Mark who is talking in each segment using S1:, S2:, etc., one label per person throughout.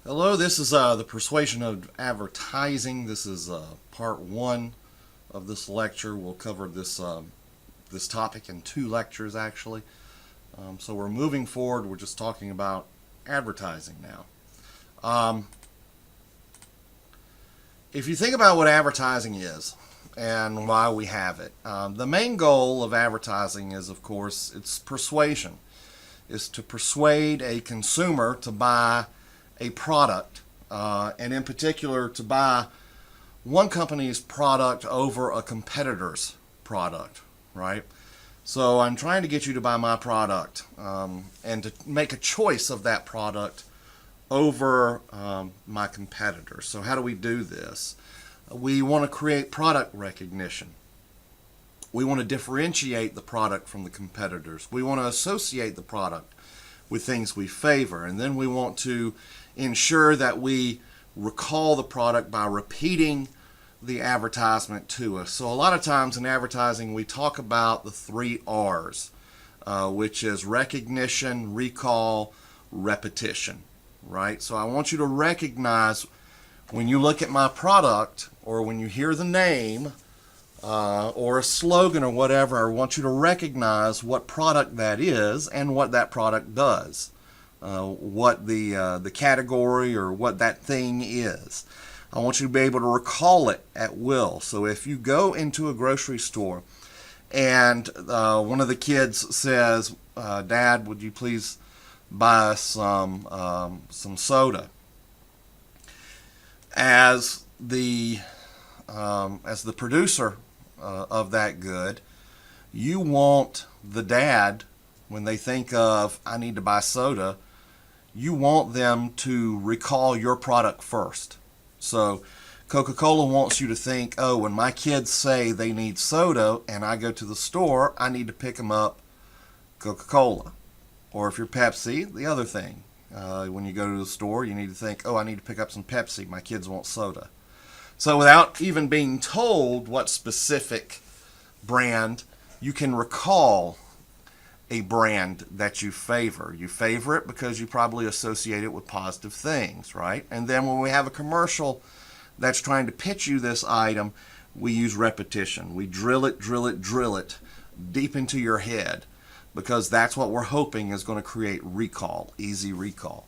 S1: Hello, this is the Persuasion of Advertising. This is part one of this lecture. We'll cover this topic in two lectures, actually. So we're moving forward. We're just talking about advertising now. If you think about what advertising is and why we have it, the main goal of advertising is, of course, it's persuasion. Is to persuade a consumer to buy a product, and in particular to buy one company's product over a competitor's product, right? So I'm trying to get you to buy my product, and to make a choice of that product over my competitor. So how do we do this? We want to create product recognition. We want to differentiate the product from the competitors. We want to associate the product with things we favor. And then we want to ensure that we recall the product by repeating the advertisement to us. So a lot of times in advertising we talk about the 3 R's, which is recognition, recall, repetition, right? So I want you to recognize when you look at my product or when you hear the name or a slogan or whatever, I want you to recognize what product that is and what that product does, what the category or what that thing is. I want you to be able to recall it at will. So if you go into a grocery store and one of the kids says, "Dad, would you please buy us some soda?" As the producer of that good, you want the dad, when they think of "I need to buy soda," you want them to recall your product first. So Coca-Cola wants you to think, oh, when my kids say they need soda and I go to the store, I need to pick them up Coca-Cola. Or if you're Pepsi, the other thing. When you go to the store, you need to think, oh, I need to pick up some Pepsi. My kids want soda. So without even being told what specific brand, you can recall a brand that you favor. You favor it because you probably associate it with positive things, right? And then when we have a commercial that's trying to pitch you this item, we use repetition. We drill it, drill it, drill it deep into your head because that's what we're hoping is going to create recall, easy recall.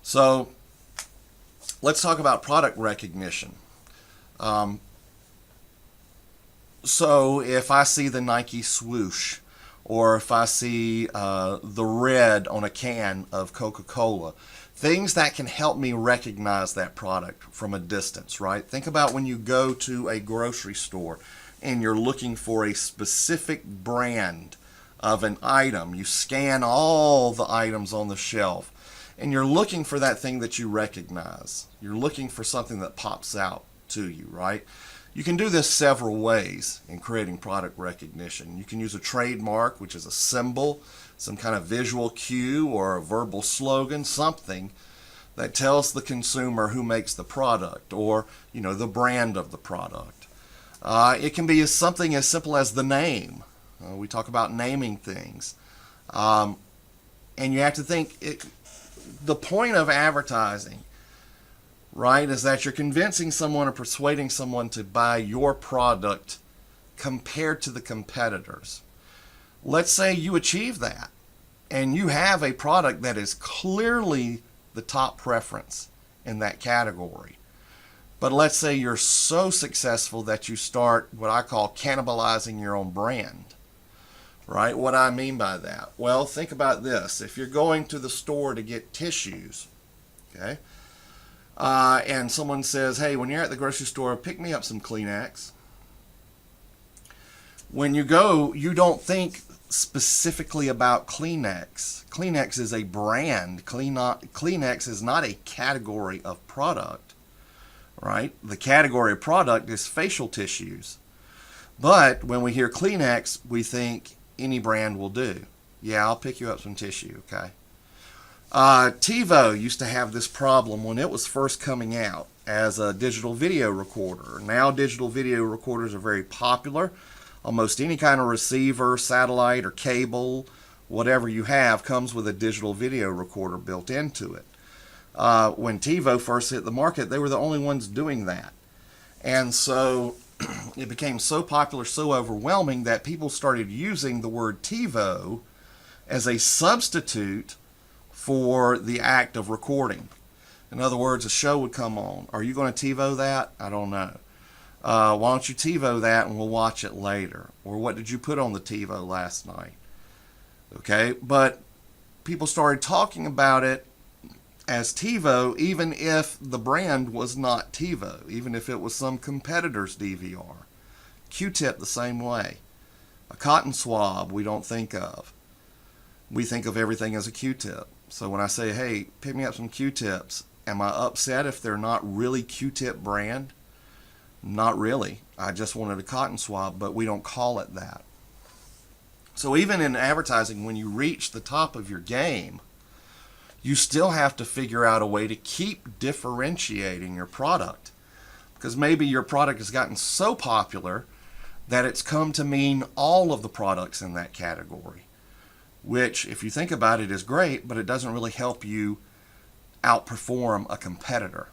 S1: So let's talk about product recognition. So if I see the Nike swoosh, or if I see the red on a can of Coca-Cola, things that can help me recognize that product from a distance, right? Think about when you go to a grocery store and you're looking for a specific brand of an item. You scan all the items on the shelf and you're looking for that thing that you recognize. You're looking for something that pops out to you, right? You can do this several ways in creating product recognition. You can use a trademark, which is a symbol, some kind of visual cue or a verbal slogan, something that tells the consumer who makes the product or, the brand of the product. It can be something as simple as the name. We talk about naming things. And you have to think, the point of advertising, right, is that you're convincing someone or persuading someone to buy your product compared to the competitors. Let's say you achieve that and you have a product that is clearly the top preference in that category. But let's say you're so successful that you start what I call cannibalizing your own brand. Right? What I mean by that? Well, think about this. If you're going to the store to get tissues, okay, and someone says, hey, when you're at the grocery store, pick me up some Kleenex. When you go, you don't think specifically about Kleenex. Kleenex is a brand. Kleenex is not a category of product, right? The category of product is facial tissues. But when we hear Kleenex, we think any brand will do. Yeah, I'll pick you up some tissue, okay? TiVo used to have this problem when it was first coming out as a digital video recorder. Now digital video recorders are very popular. Almost any kind of receiver, satellite or cable, whatever you have, comes with a digital video recorder built into it. When TiVo first hit the market, they were the only ones doing that. And so it became so popular, so overwhelming, that people started using the word TiVo as a substitute for the act of recording. In other words, a show would come on. Are you going to TiVo that? I don't know. Why don't you TiVo that and we'll watch it later? Or what did you put on the TiVo last night? Okay, but people started talking about it as TiVo, even if the brand was not TiVo, even if it was some competitor's DVR. Q-tip the same way. A cotton swab we don't think of. We think of everything as a Q-tip. So when I say, hey, pick me up some Q-tips, am I upset if they're not really Q-tip brand? Not really. I just wanted a cotton swab, but we don't call it that. So even in advertising, when you reach the top of your game, you still have to figure out a way to keep differentiating your product. Because maybe your product has gotten so popular that it's come to mean all of the products in that category. Which, if you think about it, is great, but it doesn't really help you outperform a competitor.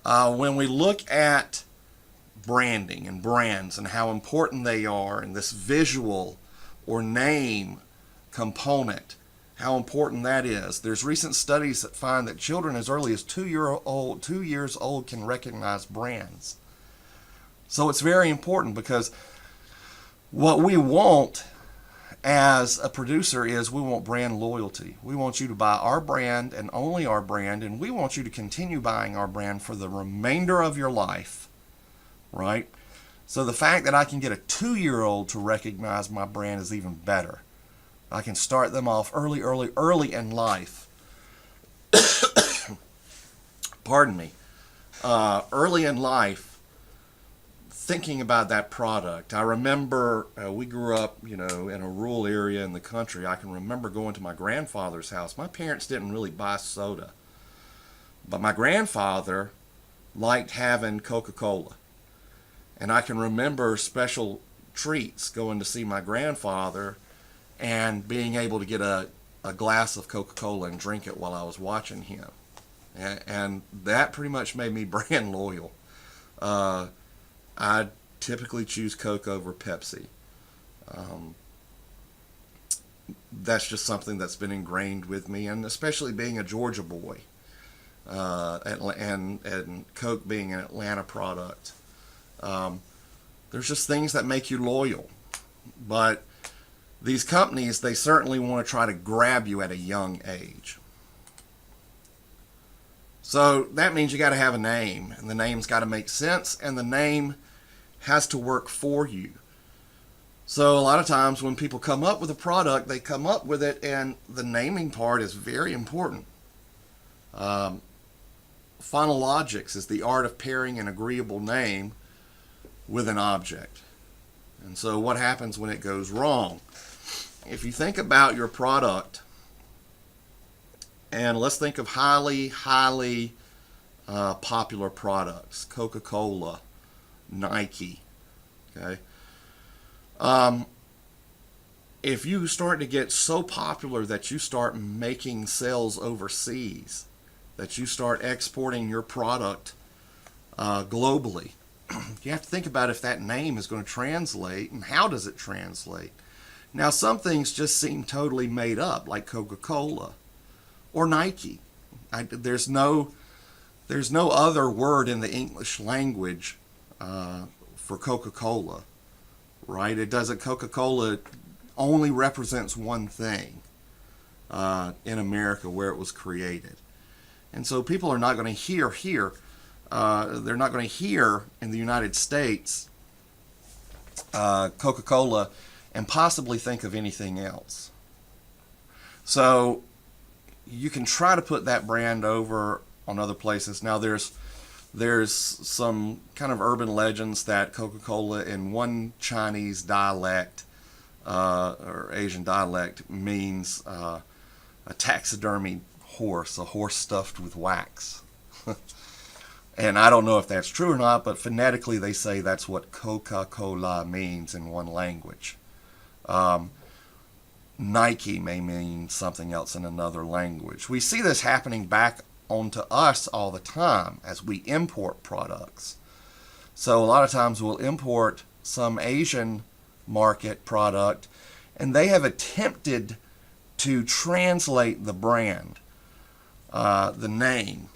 S1: When we look at branding and brands and how important they are, and this visual or name component, how important that is. There's recent studies that find that children as early as 2 years old can recognize brands. So it's very important, because what we want as a producer is we want brand loyalty. We want you to buy our brand and only our brand, and we want you to continue buying our brand for the remainder of your life, right? So the fact that I can get a 2-year-old to recognize my brand is even better. I can start them off early in life. Pardon me. Early in life, thinking about that product. I remember we grew up, in a rural area in the country. I can remember going to my grandfather's house. My parents didn't really buy soda, but my grandfather liked having Coca-Cola. And I can remember special treats going to see my grandfather and being able to get a glass of Coca-Cola and drink it while I was watching him. And that pretty much made me brand loyal. I typically choose Coke over Pepsi. That's just something that's been ingrained with me, and especially being a Georgia boy, and Coke being an Atlanta product. There's just things that make you loyal. But these companies, they certainly want to try to grab you at a young age. So that means you got to have a name, and the name's got to make sense, and the name has to work for you. So a lot of times when people come up with a product, they come up with it, and the naming part is very important. Phonologics is the art of pairing an agreeable name with an object. And so what happens when it goes wrong? If you think about your product, and let's think of highly popular products, Coca-Cola, Nike, okay? If you start to get so popular that you start making sales overseas, that you start exporting your product globally, you have to think about if that name is going to translate, and how does it translate. Now, some things just seem totally made up, like Coca-Cola or Nike. There's no other word in the English language for Coca-Cola, right? It doesn't. Coca-Cola only represents one thing in America where it was created, and so people are not going to hear here. They're not going to hear in the United States Coca-Cola and possibly think of anything else. So you can try to put that brand over on other places. Now there's some kind of urban legends that Coca-Cola in one Chinese dialect or Asian dialect means a taxidermied horse, a horse stuffed with wax. And I don't know if that's true or not, but phonetically they say that's what Coca-Cola means in one language. Nike may mean something else in another language. We see this happening back onto us all the time as we import products. So a lot of times we'll import some Asian market product, and they have attempted to translate the brand, the name,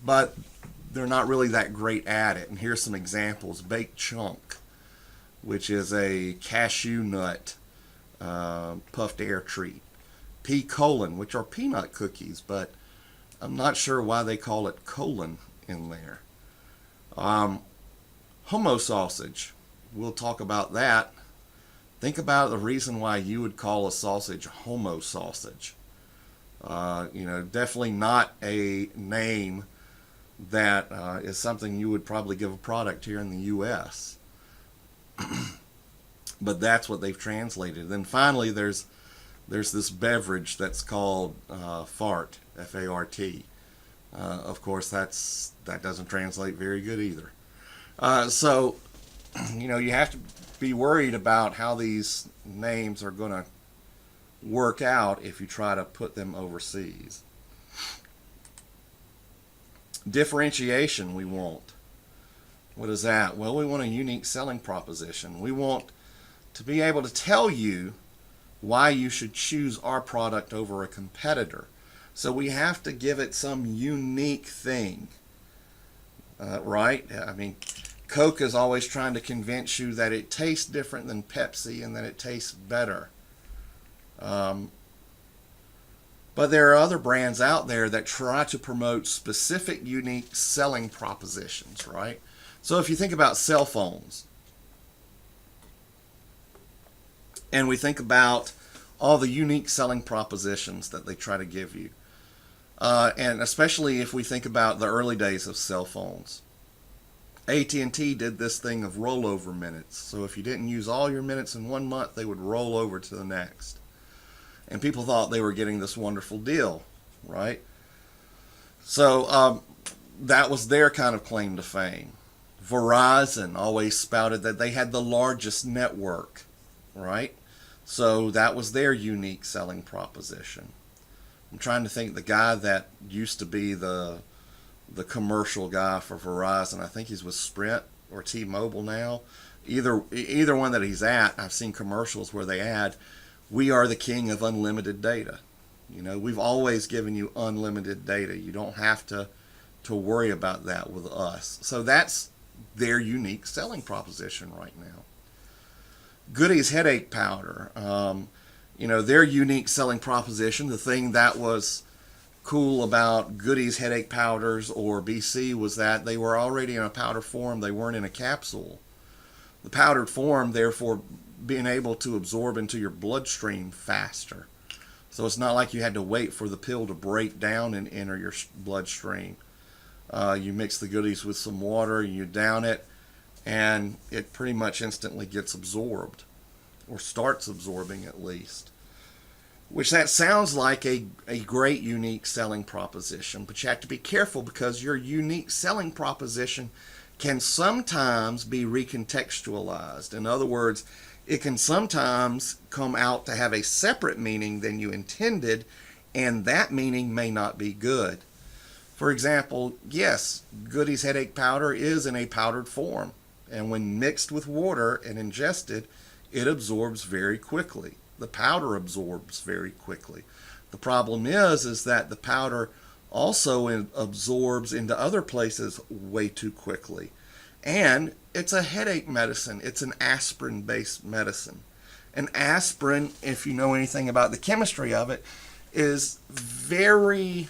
S1: but they're not really that great at it. And here's some examples. Baked Chunk, which is a cashew nut puffed air treat. Pea Colon, which are peanut cookies, but I'm not sure why they call it colon in there. Homo sausage, we'll talk about that. Think about the reason why you would call a sausage homo sausage. Definitely not a name that is something you would probably give a product here in the U.S. But that's what they've translated. Then finally, there's this beverage that's called fart, F-A-R-T. Of course, that doesn't translate very good either. So, you have to be worried about how these names are going to work out if you try to put them overseas. Differentiation we want. What is that? Well, we want a unique selling proposition. We want to be able to tell you why you should choose our product over a competitor. So we have to give it some unique thing, right? I mean, Coke is always trying to convince you that it tastes different than Pepsi and that it tastes better. But there are other brands out there that try to promote specific, unique selling propositions, right? So if you think about cell phones, and we think about all the unique selling propositions that they try to give you, and especially if we think about the early days of cell phones, AT&T did this thing of rollover minutes. So if you didn't use all your minutes in 1 month, they would roll over to the next. And people thought they were getting this wonderful deal, right? So that was their kind of claim to fame. Verizon always spouted that they had the largest network, right? So that was their unique selling proposition. I'm trying to think, the guy that used to be the commercial guy for Verizon, I think he's with Sprint or T-Mobile now. Either one that he's at, I've seen commercials where they add, "We are the king of unlimited data." We've always given you unlimited data. You don't have to worry about that with us. So that's their unique selling proposition right now. Goody's headache powder, their unique selling proposition, the thing that was cool about Goody's headache powders or BC was that they were already in a powder form. They weren't in a capsule. The powdered form, therefore, being able to absorb into your bloodstream faster. So it's not like you had to wait for the pill to break down and enter your bloodstream. You mix the goodies with some water, you down it, and it pretty much instantly gets absorbed, or starts absorbing at least. Which that sounds like a great unique selling proposition, but you have to be careful because your unique selling proposition can sometimes be recontextualized. In other words, it can sometimes come out to have a separate meaning than you intended, and that meaning may not be good. For example, yes, Goody's headache powder is in a powdered form, and when mixed with water and ingested, it absorbs very quickly. The powder absorbs very quickly. The problem is that the powder also absorbs into other places way too quickly. And it's a headache medicine. It's an aspirin-based medicine. And aspirin, if you know anything about the chemistry of it, is very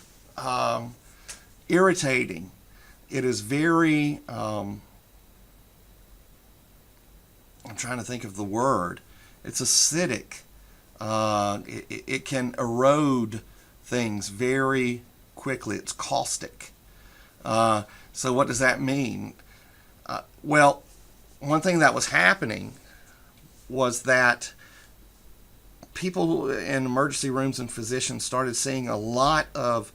S1: irritating. It is very, I'm trying to think of the word. It's acidic. It can erode things very quickly. It's caustic. So what does that mean? Well, one thing that was happening was that people in emergency rooms and physicians started seeing a lot of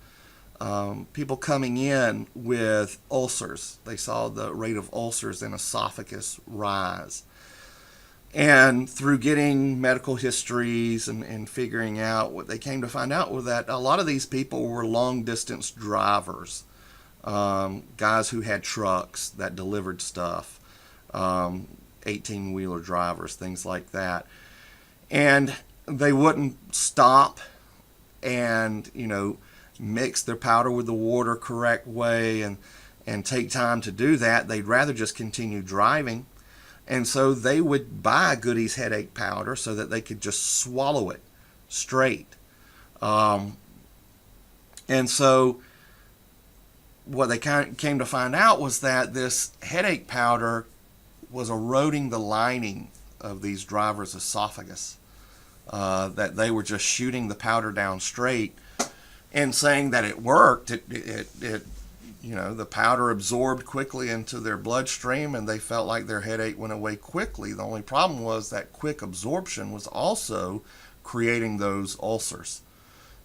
S1: people coming in with ulcers. They saw the rate of ulcers and esophagus rise. And through getting medical histories and figuring out, what they came to find out was that a lot of these people were long distance drivers, guys who had trucks that delivered stuff, 18-wheeler drivers, things like that. And they wouldn't stop and, mix their powder with the water correct way and take time to do that. They'd rather just continue driving. And so they would buy Goody's headache powder so that they could just swallow it straight. And so what they came to find out was that this headache powder was eroding the lining of these drivers' esophagus. That they were just shooting the powder down straight and saying that it worked. The powder absorbed quickly into their bloodstream, and they felt like their headache went away quickly. The only problem was that quick absorption was also creating those ulcers.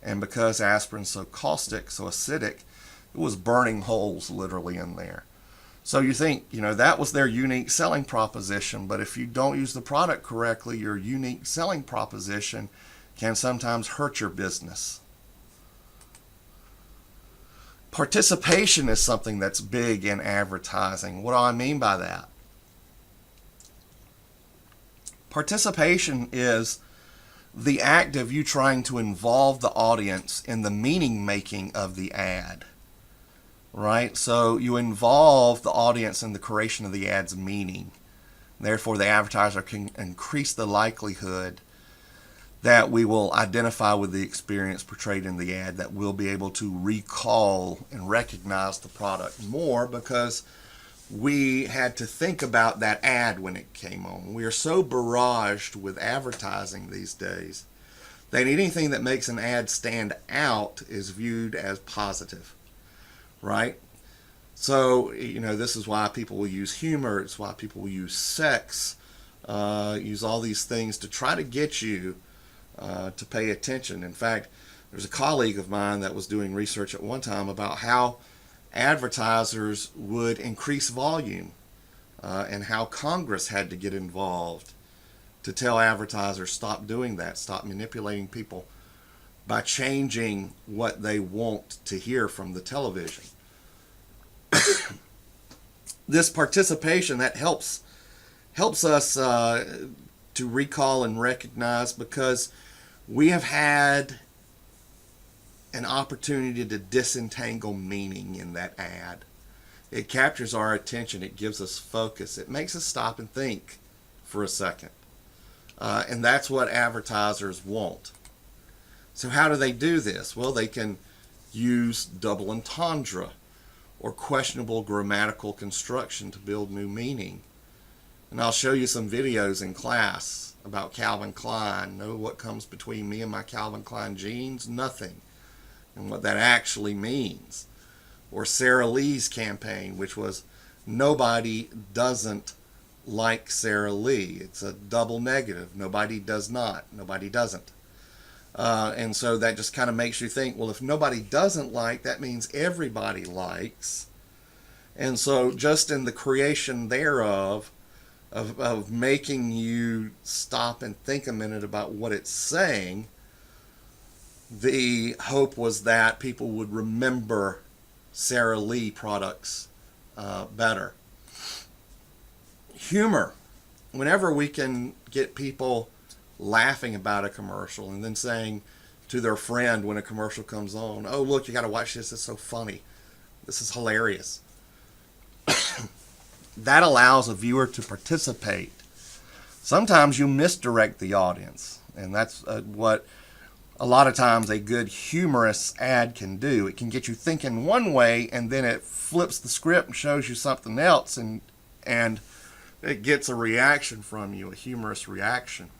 S1: And because aspirin's so caustic, so acidic, it was burning holes literally in there. So you think, that was their unique selling proposition, but if you don't use the product correctly, your unique selling proposition can sometimes hurt your business. Participation is something that's big in advertising. What do I mean by that? Participation is the act of you trying to involve the audience in the meaning making of the ad. Right? So you involve the audience in the creation of the ad's meaning. Therefore, the advertiser can increase the likelihood that we will identify with the experience portrayed in the ad, that we'll be able to recall and recognize the product more because we had to think about that ad when it came on. We are so barraged with advertising these days that anything that makes an ad stand out is viewed as positive. Right? So, this is why people will use humor. It's why people will use sex, use all these things to try to get you to pay attention. In fact, there's a colleague of mine that was doing research at one time about how advertisers would increase volume and how Congress had to get involved to tell advertisers stop doing that, stop manipulating people by changing what they want to hear from the television. This participation, that helps us to recall and recognize, because we have had an opportunity to disentangle meaning in that ad. It captures our attention. It gives us focus. It makes us stop and think for a second. And that's what advertisers want. So how do they do this? Well, they can use double entendre or questionable grammatical construction to build new meaning. And I'll show you some videos in class about Calvin Klein. Know what comes between me and my Calvin Klein jeans? Nothing. And what that actually means. Or Sara Lee's campaign, which was nobody doesn't like Sara Lee. It's a double negative. Nobody does not. Nobody doesn't. And so that just kind of makes you think, well, if nobody doesn't like, that means everybody likes. And so just in the creation thereof, of making you stop and think a minute about what it's saying, the hope was that people would remember Sara Lee products better. Humor. Whenever we can get people laughing about a commercial and then saying to their friend when a commercial comes on, oh, look, you got to watch this. It's so funny. This is hilarious. That allows a viewer to participate. Sometimes you misdirect the audience, and that's what a lot of times a good humorous ad can do. It can get you thinking one way, and then it flips the script and shows you something else, and it gets a reaction from you, a humorous reaction.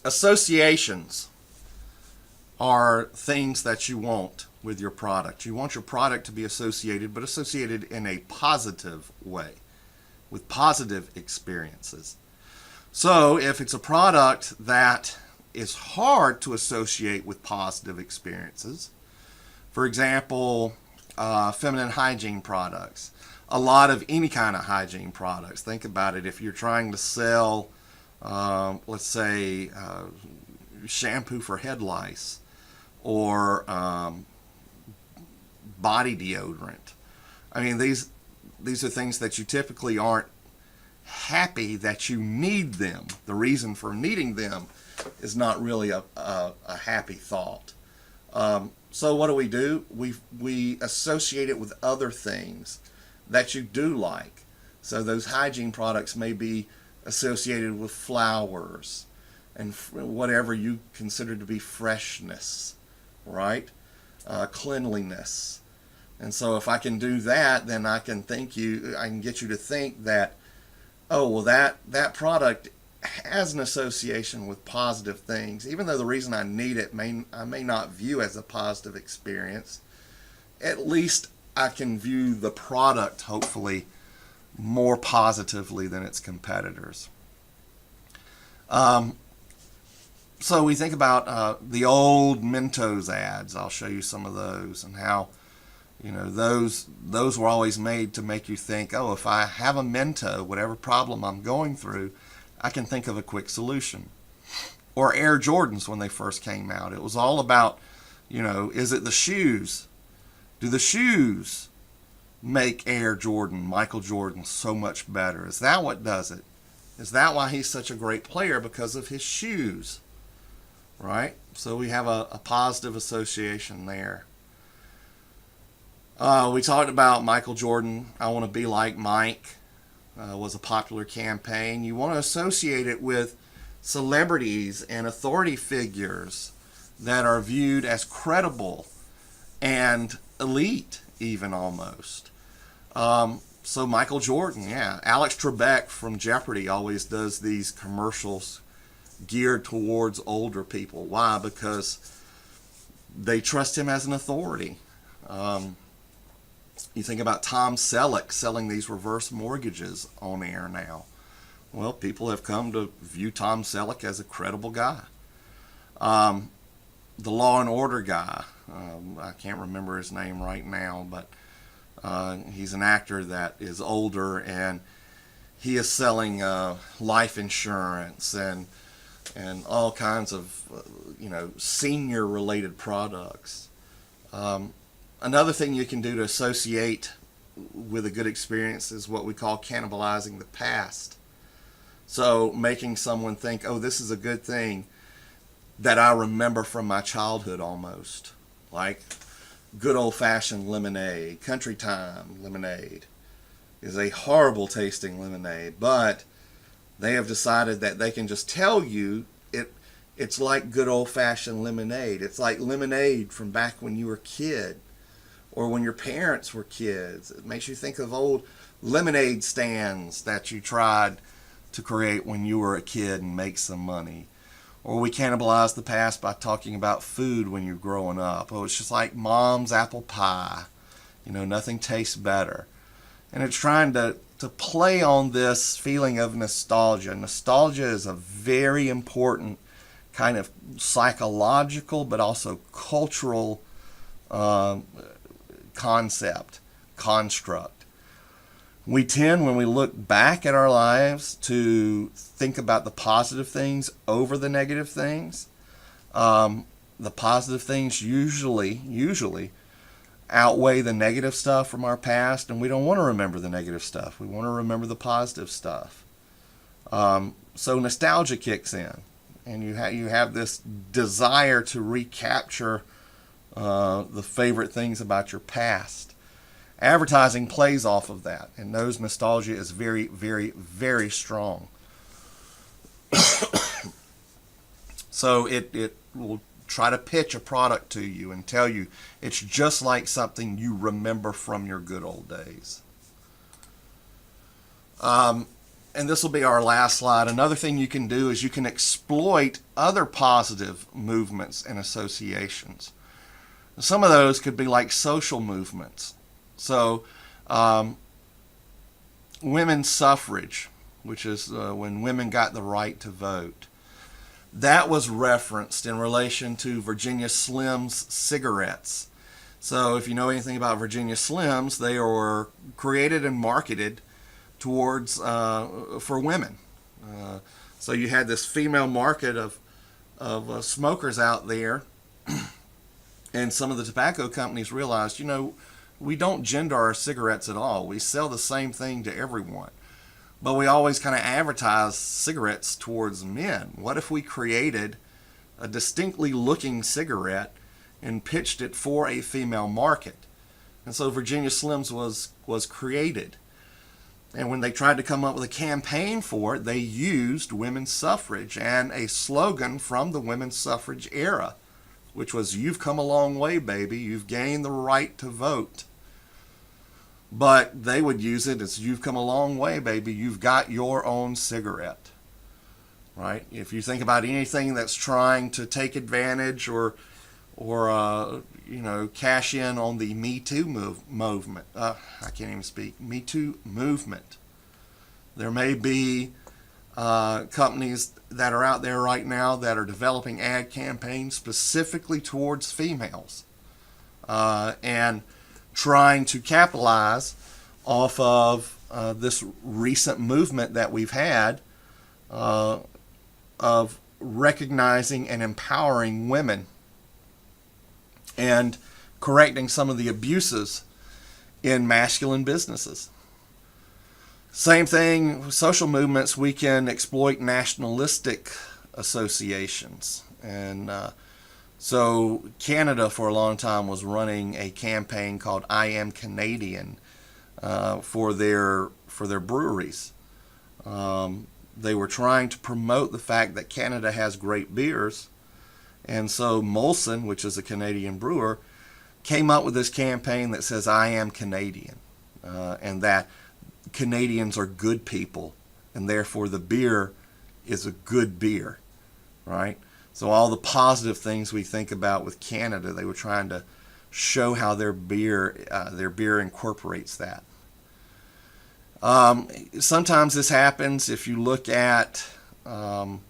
S1: Associations are things that you want with your product. You want your product to be associated, but associated in a positive way, with positive experiences. So if it's a product that is hard to associate with positive experiences, for example, feminine hygiene products, a lot of any kind of hygiene products. Think about it. If you're trying to sell, let's say, shampoo for head lice or body deodorant. I mean, these are things that you typically aren't happy that you need them. The reason for needing them is not really a happy thought. So what do? We associate it with other things that you do like. So those hygiene products may be associated with flowers and whatever you consider to be freshness, right? Cleanliness. And so if I can do that, then I can get you to think that, oh, well, that product has an association with positive things, even though the reason I need it I may not view as a positive experience. At least I can view the product, hopefully, more positively than its competitors. So we think about the old Mentos ads. I'll show you some of those and how, those were always made to make you think, oh, if I have a Mento, whatever problem I'm going through, I can think of a quick solution. Or Air Jordans when they first came out. It was all about, is it the shoes? Do the shoes make Air Jordan, Michael Jordan, so much better? Is that what does it? Is that why he's such a great player? Because of his shoes, right? So we have a positive association there. We talked about Michael Jordan, I want to be like Mike, was a popular campaign. You want to associate it with celebrities and authority figures that are viewed as credible and elite, even almost. So Michael Jordan, yeah. Alex Trebek from Jeopardy always does these commercials geared towards older people. Why? Because they trust him as an authority. You think about Tom Selleck selling these reverse mortgages on air now. Well, people have come to view Tom Selleck as a credible guy. The Law and Order guy, I can't remember his name right now, but he's an actor that is older, and he is selling life insurance and all kinds of senior related products. Another thing you can do to associate with a good experience is what we call cannibalizing the past. So making someone think, oh, this is a good thing that I remember from my childhood almost. Like good old-fashioned lemonade, Country Time lemonade is a horrible tasting lemonade, but they have decided that they can just tell you it's like good old-fashioned lemonade. It's like lemonade from back when you were a kid or when your parents were kids. It makes you think of old lemonade stands that you tried to create when you were a kid and make some money. Or we cannibalize the past by talking about food when you're growing up. Oh, it's just like mom's apple pie. Nothing tastes better. And it's trying to play on this feeling of nostalgia. Nostalgia is a very important kind of psychological but also cultural construct. We tend, when we look back at our lives, to think about the positive things over the negative things. The positive things usually outweigh the negative stuff from our past, and we don't want to remember the negative stuff. We want to remember the positive stuff. So nostalgia kicks in, and you have this desire to recapture the favorite things about your past. Advertising plays off of that and knows nostalgia is very, very, very strong. So it will try to pitch a product to you and tell you it's just like something you remember from your good old days. And this will be our last slide. Another thing you can do is you can exploit other positive movements and associations. Some of those could be like social movements. So, women's suffrage, which is when women got the right to vote, that was referenced in relation to Virginia Slim's cigarettes. So if you know anything about Virginia Slims, they were created and marketed towards for women. Uh, so you had this female market of smokers out there, and some of the tobacco companies realized, we don't gender our cigarettes at all. We sell the same thing to everyone, but we always kind of advertise cigarettes towards men. What if we created a distinctly looking cigarette and pitched it for a female market? And so Virginia Slims was created. And when they tried to come up with a campaign for it, they used women's suffrage and a slogan from the women's suffrage era, which was, "You've come a long way, baby. You've gained the right to vote." But they would use it as, "You've come a long way, baby. You've got your own cigarette." Right? If you think about anything that's trying to take advantage or cash in on the Me Too movement. I can't even speak. Me Too movement. There may be companies that are out there right now that are developing ad campaigns specifically towards females and trying to capitalize off of this recent movement that we've had of recognizing and empowering women and correcting some of the abuses in masculine businesses. Same thing, social movements, we can exploit nationalistic associations. And so Canada for a long time was running a campaign called "I Am Canadian" for their breweries. They were trying to promote the fact that Canada has great beers. And so Molson, which is a Canadian brewer, came up with this campaign that says, "I am Canadian," and that Canadians are good people, and therefore the beer is a good beer, right? So all the positive things we think about with Canada, they were trying to show how their beer incorporates that. Sometimes this happens if you look at 9/11.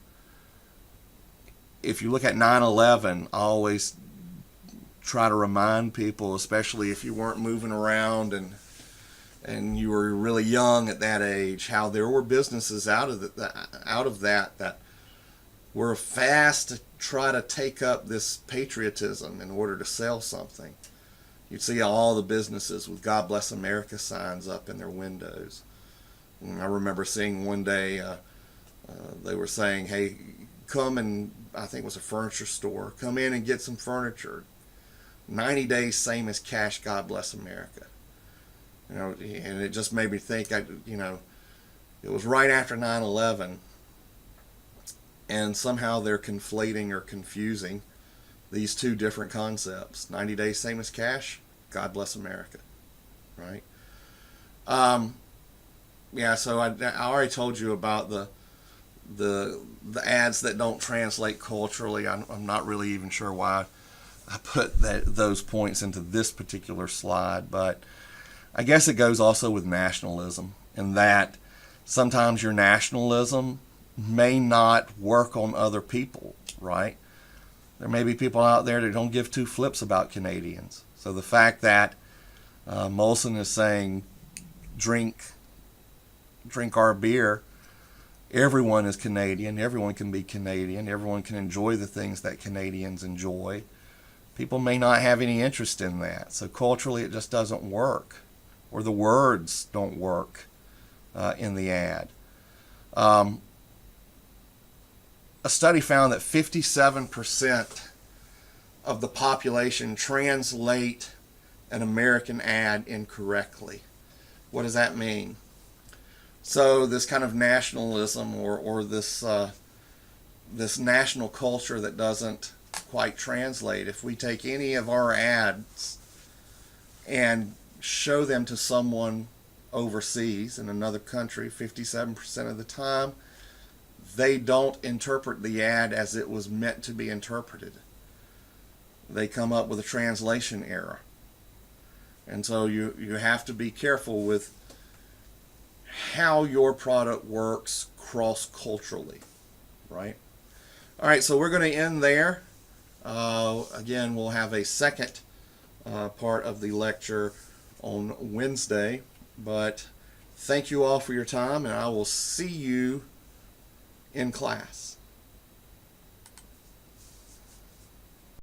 S1: I always try to remind people, especially if you weren't moving around and you were really young at that age, how there were businesses out of that were fast to try to take up this patriotism in order to sell something. You'd see all the businesses with "God Bless America" signs up in their windows. And I remember seeing one day they were saying, "Hey, come and," I think it was a furniture store, "come in and get some furniture. 90 days, same as cash, God bless America." And it just made me think, it was right after 9/11, and somehow they're conflating or confusing these two different concepts. 90 days, same as cash, God bless America, right? So I already told you about the ads that don't translate culturally. I'm not really even sure why I put those points into this particular slide, but I guess it goes also with nationalism, in that sometimes your nationalism may not work on other people, right? There may be people out there that don't give two flips about Canadians. So the fact that Molson is saying, drink our beer, everyone is Canadian, everyone can be Canadian, everyone can enjoy the things that Canadians enjoy. People may not have any interest in that. So culturally it just doesn't work, or the words don't work in the ad. A study found that 57% of the population translate an American ad incorrectly. What does that mean? So this kind of nationalism or this national culture that doesn't quite translate, if we take any of our ads and show them to someone overseas in another country, 57% of the time, they don't interpret the ad as it was meant to be interpreted. They come up with a translation error. And so you have to be careful with how your product works cross-culturally, right? All right, so we're going to end there. Again, we'll have a second part of the lecture on Wednesday. But thank you all for your time, and I will see you in class.